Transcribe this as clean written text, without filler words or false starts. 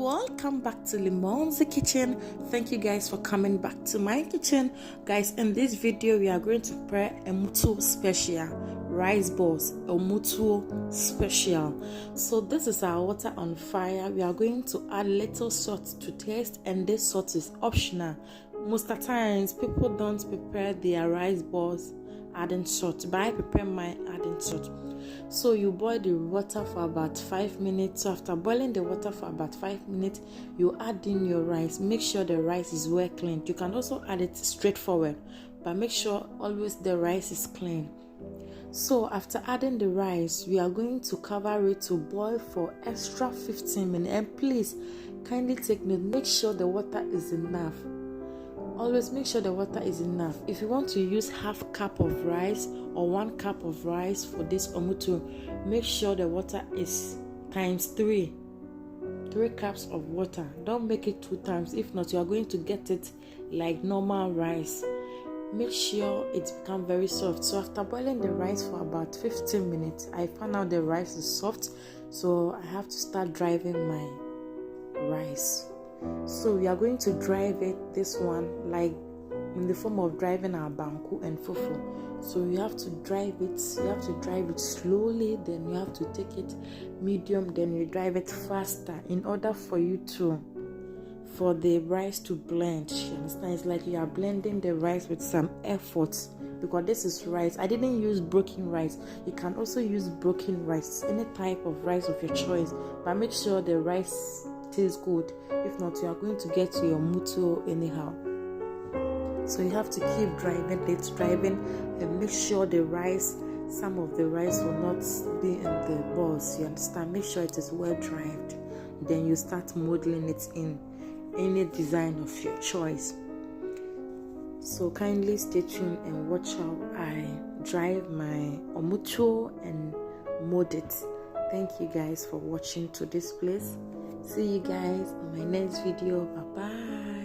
welcome back to Limon's Kitchen. Thank you guys for coming back to my kitchen. Guys, in this video we are going to prepare Omotuo special rice balls. Omotuo special. So this is our water on fire. We are going to add little salt to taste, and this salt is optional. Most of the times people don't prepare their rice balls adding salt, but I prepare mine adding salt. So you boil the water for about 5 minutes. So after boiling the water for about 5 minutes, you add in your rice. Make sure the rice is well cleaned. You can also add it straightforward, but make sure always the rice is clean. So after adding the rice, we are going to cover it to boil for extra 15 minutes. And please kindly take note, make sure the water is enough. Always make sure the water is enough. If you want to use half cup of rice or 1 cup of rice for this omotuo, make sure the water is times 3 cups of water. Don't make it 2 times. If not, you are going to get it like normal rice. Make sure it becomes very soft. So after boiling the rice for about 15 minutes, I found out the rice is soft, so I have to start driving my rice. So we are going to drive it, this one, like in the form of driving our banku and fufu. So you have to drive it, slowly, then you have to take it medium, then you drive it faster in order for the rice to blend. You understand? It's like you are blending the rice with some effort, because this is rice. I didn't use broken rice. You can also use broken rice, any type of rice of your choice, but make sure the rice tastes good. If not, you are going to get your omotuo anyhow. So you have to keep driving and make sure the rice, some of the rice will not be in the balls. You understand? Make sure it is well dried. Then you start modeling it in any design of your choice. So kindly stay tuned and watch how I drive my omotuo and mold it. Thank you guys for watching to this place. See you guys in my next video. Bye bye.